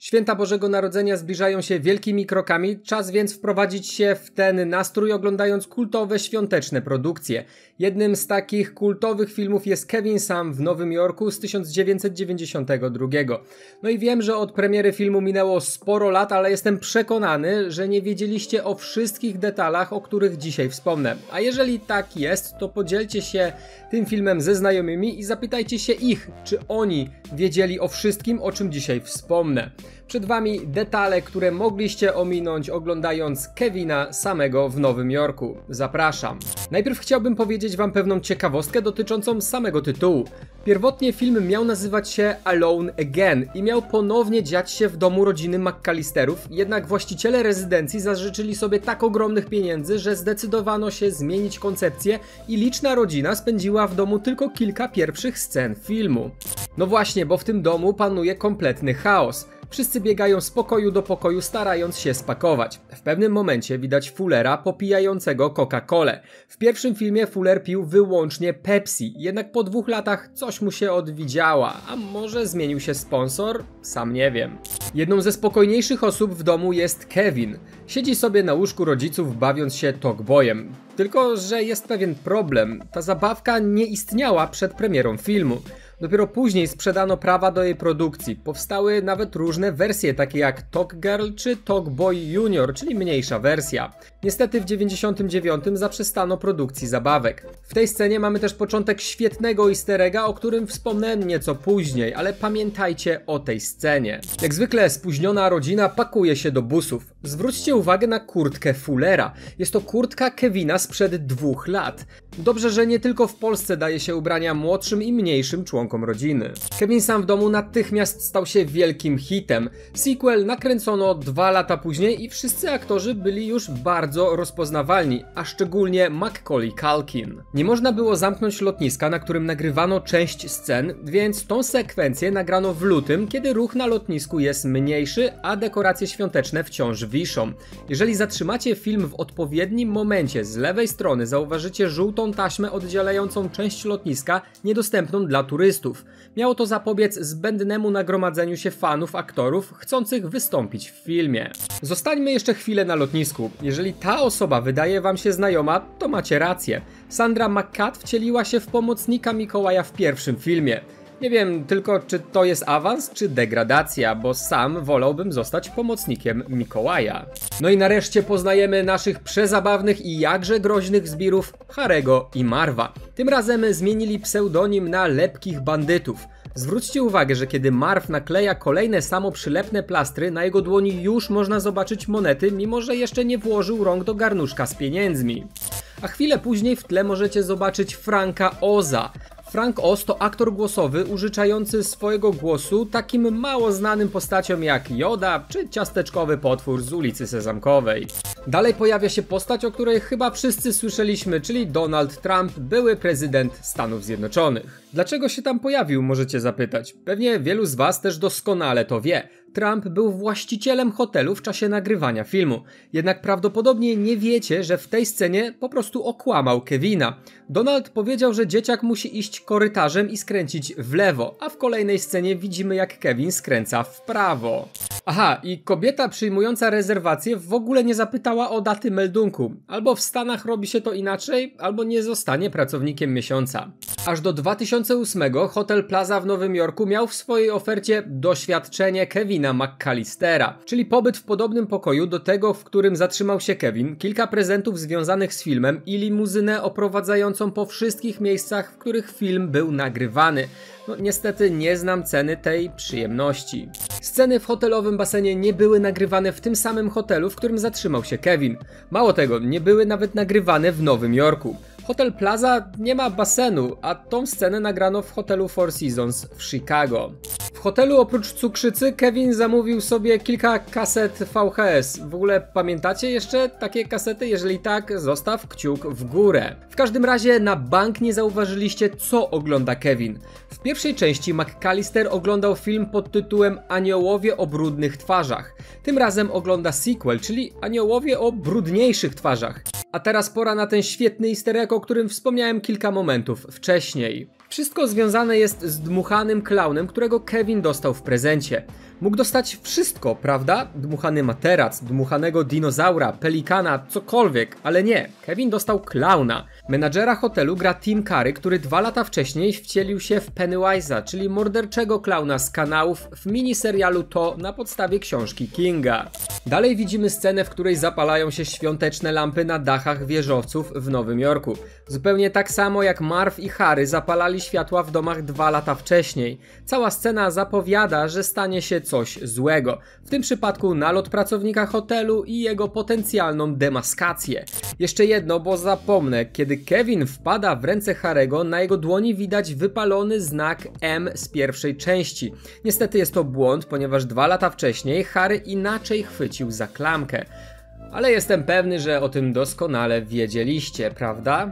Święta Bożego Narodzenia zbliżają się wielkimi krokami, czas więc wprowadzić się w ten nastrój oglądając kultowe świąteczne produkcje. Jednym z takich kultowych filmów jest Kevin Sam w Nowym Jorku z 1992. No i wiem, że od premiery filmu minęło sporo lat, ale jestem przekonany, że nie wiedzieliście o wszystkich detalach, o których dzisiaj wspomnę. A jeżeli tak jest, to podzielcie się tym filmem ze znajomymi i zapytajcie się ich, czy oni wiedzieli o wszystkim, o czym dzisiaj wspomnę. Przed wami detale, które mogliście ominąć oglądając Kevina Samego w Nowym Jorku. Zapraszam. Najpierw chciałbym powiedzieć wam pewną ciekawostkę dotyczącą samego tytułu. Pierwotnie film miał nazywać się Alone Again i miał ponownie dziać się w domu rodziny McCallisterów, jednak właściciele rezydencji zażyczyli sobie tak ogromnych pieniędzy, że zdecydowano się zmienić koncepcję i liczna rodzina spędziła w domu tylko kilka pierwszych scen filmu. No właśnie, bo w tym domu panuje kompletny chaos. Wszyscy biegają z pokoju do pokoju, starając się spakować. W pewnym momencie widać Fullera popijającego Coca-Colę. W pierwszym filmie Fuller pił wyłącznie Pepsi, jednak po 2 latach coś mu się odwidziała, a może zmienił się sponsor? Sam nie wiem. Jedną ze spokojniejszych osób w domu jest Kevin. Siedzi sobie na łóżku rodziców, bawiąc się Talkboyem. Tylko że jest pewien problem. Ta zabawka nie istniała przed premierą filmu. Dopiero później sprzedano prawa do jej produkcji. Powstały nawet różne wersje, takie jak Talk Girl czy Talk Boy Junior, czyli mniejsza wersja. Niestety w 1999 zaprzestano produkcji zabawek. W tej scenie mamy też początek świetnego easter egga, o którym wspomnę nieco później, ale pamiętajcie o tej scenie. Jak zwykle spóźniona rodzina pakuje się do busów. Zwróćcie uwagę na kurtkę Fullera. Jest to kurtka Kevina sprzed 2 lat. Dobrze, że nie tylko w Polsce daje się ubrania młodszym i mniejszym członkom rodziny. Kevin Sam w domu natychmiast stał się wielkim hitem. Sequel nakręcono 2 lata później i wszyscy aktorzy byli już bardzo rozpoznawalni, a szczególnie Macaulay Culkin. Nie można było zamknąć lotniska, na którym nagrywano część scen, więc tą sekwencję nagrano w lutym, kiedy ruch na lotnisku jest mniejszy, a dekoracje świąteczne wciąż wiszą. Jeżeli zatrzymacie film w odpowiednim momencie, z lewej strony zauważycie żółtą taśmę oddzielającą część lotniska niedostępną dla turystów. Miało to zapobiec zbędnemu nagromadzeniu się fanów aktorów chcących wystąpić w filmie. Zostańmy jeszcze chwilę na lotnisku. Jeżeli ta osoba wydaje wam się znajoma, to macie rację. Sandra McCat wcieliła się w pomocnika Mikołaja w pierwszym filmie. Nie wiem tylko, czy to jest awans, czy degradacja, bo sam wolałbym zostać pomocnikiem Mikołaja. No i nareszcie poznajemy naszych przezabawnych i jakże groźnych zbirów Harego i Marva. Tym razem zmienili pseudonim na Lepkich Bandytów. Zwróćcie uwagę, że kiedy Marv nakleja kolejne samoprzylepne plastry, na jego dłoni już można zobaczyć monety, mimo że jeszcze nie włożył rąk do garnuszka z pieniędzmi. A chwilę później w tle możecie zobaczyć Franka Oza. Frank Oz to aktor głosowy użyczający swojego głosu takim mało znanym postaciom jak Yoda czy ciasteczkowy potwór z ulicy Sezamkowej. Dalej pojawia się postać, o której chyba wszyscy słyszeliśmy, czyli Donald Trump, były prezydent Stanów Zjednoczonych. Dlaczego się tam pojawił, możecie zapytać? Pewnie wielu z was też doskonale to wie. Trump był właścicielem hotelu w czasie nagrywania filmu. Jednak prawdopodobnie nie wiecie, że w tej scenie po prostu okłamał Kevina. Donald powiedział, że dzieciak musi iść korytarzem i skręcić w lewo, a w kolejnej scenie widzimy, jak Kevin skręca w prawo. Aha, i kobieta przyjmująca rezerwację w ogóle nie zapytała o daty meldunku. Albo w Stanach robi się to inaczej, albo nie zostanie pracownikiem miesiąca. Aż do 2008 Hotel Plaza w Nowym Jorku miał w swojej ofercie doświadczenie Kevina McCallistera, czyli pobyt w podobnym pokoju do tego, w którym zatrzymał się Kevin, kilka prezentów związanych z filmem i limuzynę oprowadzającą po wszystkich miejscach, w których film był nagrywany. No niestety nie znam ceny tej przyjemności. Sceny w hotelowym basenie nie były nagrywane w tym samym hotelu, w którym zatrzymał się Kevin. Mało tego, nie były nawet nagrywane w Nowym Jorku. Hotel Plaza nie ma basenu, a tą scenę nagrano w hotelu Four Seasons w Chicago. W hotelu oprócz cukrzycy Kevin zamówił sobie kilka kaset VHS. W ogóle pamiętacie jeszcze takie kasety? Jeżeli tak, zostaw kciuk w górę. W każdym razie na bank nie zauważyliście, co ogląda Kevin. W pierwszej części McCallister oglądał film pod tytułem Aniołowie o brudnych twarzach. Tym razem ogląda sequel, czyli Aniołowie o brudniejszych twarzach. A teraz pora na ten świetny easter egg, o którym wspomniałem kilka momentów wcześniej. Wszystko związane jest z dmuchanym klaunem, którego Kevin dostał w prezencie. Mógł dostać wszystko, prawda? Dmuchany materac, dmuchanego dinozaura, pelikana, cokolwiek, ale nie. Kevin dostał klauna. Menadżera hotelu gra Tim Curry, który 2 lata wcześniej wcielił się w Pennywise'a, czyli morderczego klauna z kanałów w miniserialu To na podstawie książki Kinga. Dalej widzimy scenę, w której zapalają się świąteczne lampy na dachach wieżowców w Nowym Jorku. Zupełnie tak samo jak Marv i Harry zapalali światła w domach 2 lata wcześniej. Cała scena zapowiada, że stanie się coś złego. W tym przypadku nalot pracownika hotelu i jego potencjalną demaskację. Jeszcze jedno, bo zapomnę, kiedy Kevin wpada w ręce Harry'ego, na jego dłoni widać wypalony znak M z pierwszej części. Niestety jest to błąd, ponieważ 2 lata wcześniej Harry inaczej chwycił za klamkę. Ale jestem pewny, że o tym doskonale wiedzieliście, prawda?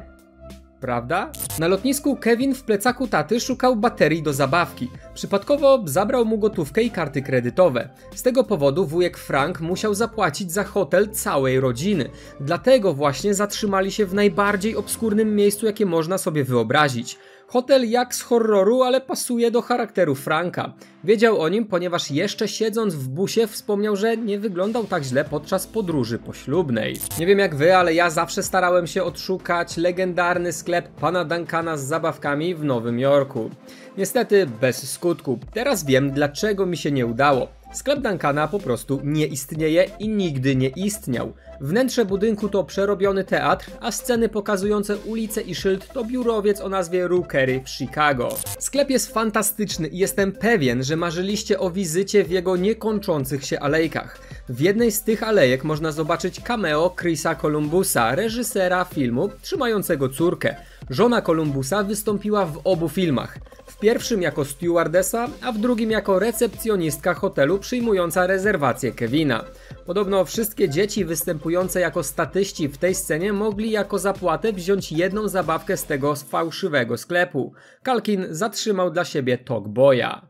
Prawda? Na lotnisku Kevin w plecaku taty szukał baterii do zabawki. Przypadkowo zabrał mu gotówkę i karty kredytowe. Z tego powodu wujek Frank musiał zapłacić za hotel całej rodziny. Dlatego właśnie zatrzymali się w najbardziej obskurnym miejscu, jakie można sobie wyobrazić. Hotel jak z horroru, ale pasuje do charakteru Franka. Wiedział o nim, ponieważ jeszcze siedząc w busie wspomniał, że nie wyglądał tak źle podczas podróży poślubnej. Nie wiem jak wy, ale ja zawsze starałem się odszukać legendarny sklep pana Duncana z zabawkami w Nowym Jorku. Niestety bez skutku. Teraz wiem, dlaczego mi się nie udało. Sklep Duncana po prostu nie istnieje i nigdy nie istniał. Wnętrze budynku to przerobiony teatr, a sceny pokazujące ulice i szyld to biurowiec o nazwie Rookery w Chicago. Sklep jest fantastyczny i jestem pewien, że marzyliście o wizycie w jego niekończących się alejkach. W jednej z tych alejek można zobaczyć cameo Chrisa Columbusa, reżysera filmu trzymającego córkę. Żona Columbusa wystąpiła w obu filmach. W pierwszym jako stewardessa, a w drugim jako recepcjonistka hotelu przyjmująca rezerwację Kevina. Podobno wszystkie dzieci występujące jako statyści w tej scenie mogli jako zapłatę wziąć jedną zabawkę z tego fałszywego sklepu. Culkin zatrzymał dla siebie Talkboya.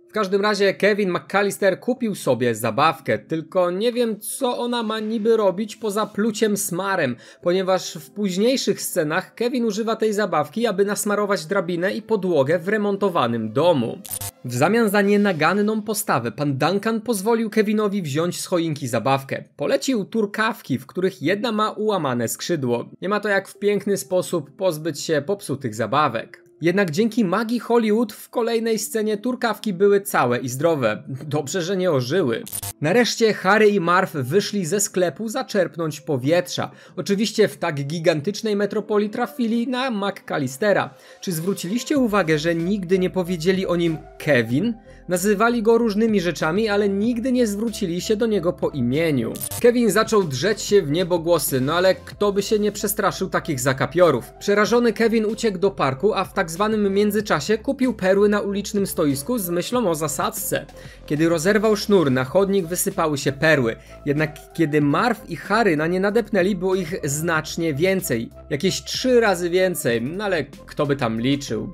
W każdym razie Kevin McCallister kupił sobie zabawkę, tylko nie wiem co ona ma niby robić poza pluciem smarem, ponieważ w późniejszych scenach Kevin używa tej zabawki, aby nasmarować drabinę i podłogę w remontowanym domu. W zamian za nienaganną postawę pan Duncan pozwolił Kevinowi wziąć z choinki zabawkę. Polecił turkawki, w których jedna ma ułamane skrzydło. Nie ma to jak w piękny sposób pozbyć się popsutych zabawek. Jednak dzięki magii Hollywood w kolejnej scenie turkawki były całe i zdrowe. Dobrze, że nie ożyły. Nareszcie Harry i Marv wyszli ze sklepu zaczerpnąć powietrza. Oczywiście w tak gigantycznej metropolii trafili na McCallistera. Czy zwróciliście uwagę, że nigdy nie powiedzieli o nim Kevin? Nazywali go różnymi rzeczami, ale nigdy nie zwrócili się do niego po imieniu. Kevin zaczął drzeć się w niebogłosy, no ale kto by się nie przestraszył takich zakapiorów. Przerażony Kevin uciekł do parku, a w tak zwanym międzyczasie kupił perły na ulicznym stoisku z myślą o zasadzce. Kiedy rozerwał sznur, na chodnik wysypały się perły. Jednak kiedy Marv i Harry na nie nadepnęli, było ich znacznie więcej. Jakieś 3 razy więcej, no ale kto by tam liczył?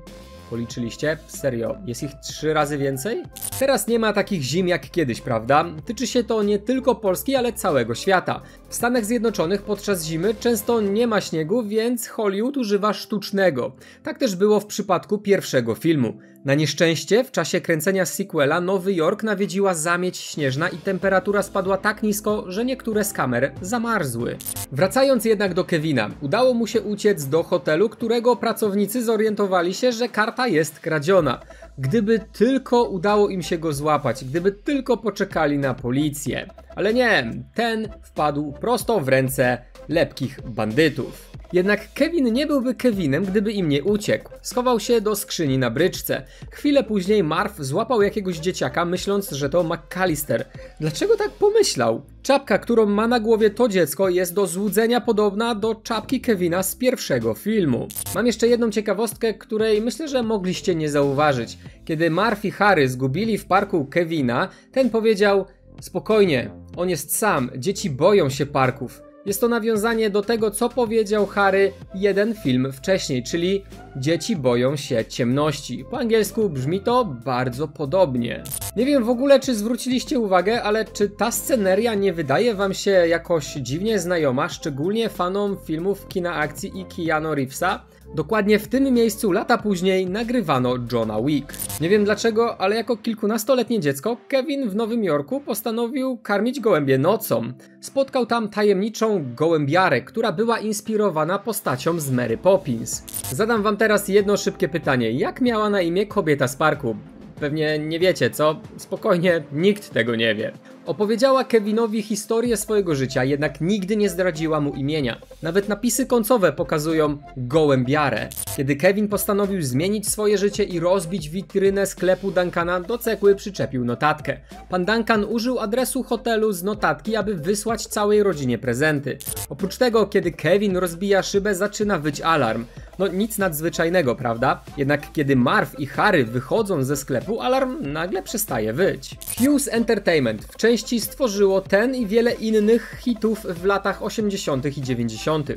Policzyliście? Serio, jest ich 3 razy więcej? Teraz nie ma takich zim jak kiedyś, prawda? Tyczy się to nie tylko Polski, ale całego świata. W Stanach Zjednoczonych podczas zimy często nie ma śniegu, więc Hollywood używa sztucznego. Tak też było w przypadku pierwszego filmu. Na nieszczęście w czasie kręcenia sequela Nowy Jork nawiedziła zamieć śnieżna i temperatura spadła tak nisko, że niektóre z kamer zamarzły. Wracając jednak do Kevina, udało mu się uciec do hotelu, którego pracownicy zorientowali się, że karta jest kradziona. Gdyby tylko udało im się go złapać, gdyby tylko poczekali na policję. Ale nie, ten wpadł prosto w ręce lepkich bandytów. Jednak Kevin nie byłby Kevinem, gdyby im nie uciekł. Schował się do skrzyni na bryczce. Chwilę później Marv złapał jakiegoś dzieciaka, myśląc, że to McCallister. Dlaczego tak pomyślał? Czapka, którą ma na głowie to dziecko, jest do złudzenia podobna do czapki Kevina z pierwszego filmu. Mam jeszcze jedną ciekawostkę, której myślę, że mogliście nie zauważyć. Kiedy Marv i Harry zgubili w parku Kevina, ten powiedział: spokojnie, on jest sam, dzieci boją się parków. Jest to nawiązanie do tego, co powiedział Harry jeden film wcześniej, czyli dzieci boją się ciemności. Po angielsku brzmi to bardzo podobnie. Nie wiem w ogóle, czy zwróciliście uwagę, ale czy ta sceneria nie wydaje wam się jakoś dziwnie znajoma, szczególnie fanom filmów kina akcji i Keanu Reevesa? Dokładnie w tym miejscu lata później nagrywano Johna Wick. Nie wiem dlaczego, ale jako kilkunastoletnie dziecko Kevin w Nowym Jorku postanowił karmić gołębie nocą. Spotkał tam tajemniczą gołębiarę, która była inspirowana postacią z Mary Poppins. Zadam wam teraz jedno szybkie pytanie. Jak miała na imię kobieta z parku? Pewnie nie wiecie, co? Spokojnie, nikt tego nie wie. Opowiedziała Kevinowi historię swojego życia, jednak nigdy nie zdradziła mu imienia. Nawet napisy końcowe pokazują gołębiarę. Kiedy Kevin postanowił zmienić swoje życie i rozbić witrynę sklepu Duncana, do cegły przyczepił notatkę. Pan Duncan użył adresu hotelu z notatki, aby wysłać całej rodzinie prezenty. Oprócz tego, kiedy Kevin rozbija szybę, zaczyna wyć alarm. No nic nadzwyczajnego, prawda? Jednak kiedy Marv i Harry wychodzą ze sklepu, alarm nagle przestaje wyć. Hughes Entertainment w części stworzyło ten i wiele innych hitów w latach 80. i 90.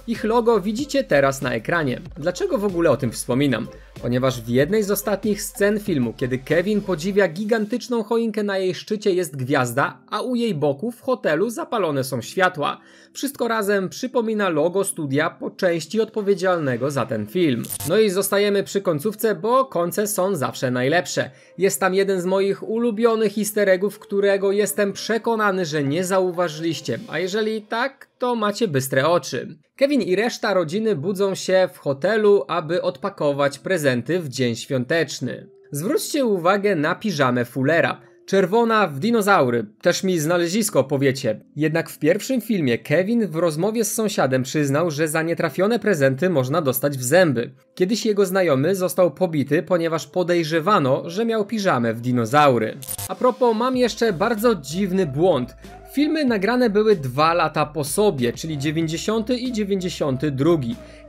Ich logo widzicie teraz na ekranie. Dlaczego w ogóle o tym wspominam? Ponieważ w jednej z ostatnich scen filmu, kiedy Kevin podziwia gigantyczną choinkę, na jej szczycie jest gwiazda, a u jej boku w hotelu zapalone są światła. Wszystko razem przypomina logo studia po części odpowiedzialnego za ten film. No i zostajemy przy końcówce, bo końce są zawsze najlepsze. Jest tam jeden z moich ulubionych easter eggów, którego jestem przekonany, że nie zauważyliście, a jeżeli tak, to macie bystre oczy. Kevin i reszta rodziny budzą się w hotelu, aby odpakować prezenty w dzień świąteczny. Zwróćcie uwagę na piżamę Fullera. Czerwona w dinozaury, też mi znalezisko powiecie. Jednak w pierwszym filmie Kevin w rozmowie z sąsiadem przyznał, że za nietrafione prezenty można dostać w zęby. Kiedyś jego znajomy został pobity, ponieważ podejrzewano, że miał piżamę w dinozaury. A propos, mam jeszcze bardzo dziwny błąd. Filmy nagrane były 2 lata po sobie, czyli 90 i 92.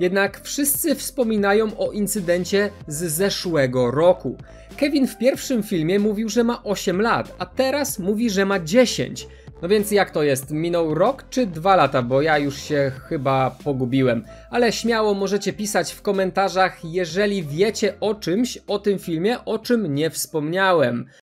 Jednak wszyscy wspominają o incydencie z zeszłego roku. Kevin w pierwszym filmie mówił, że ma 8 lat, a teraz mówi, że ma 10. No więc jak to jest? Minął rok czy 2 lata? Bo ja już się chyba pogubiłem. Ale śmiało możecie pisać w komentarzach, jeżeli wiecie o czymś o tym filmie, o czym nie wspomniałem.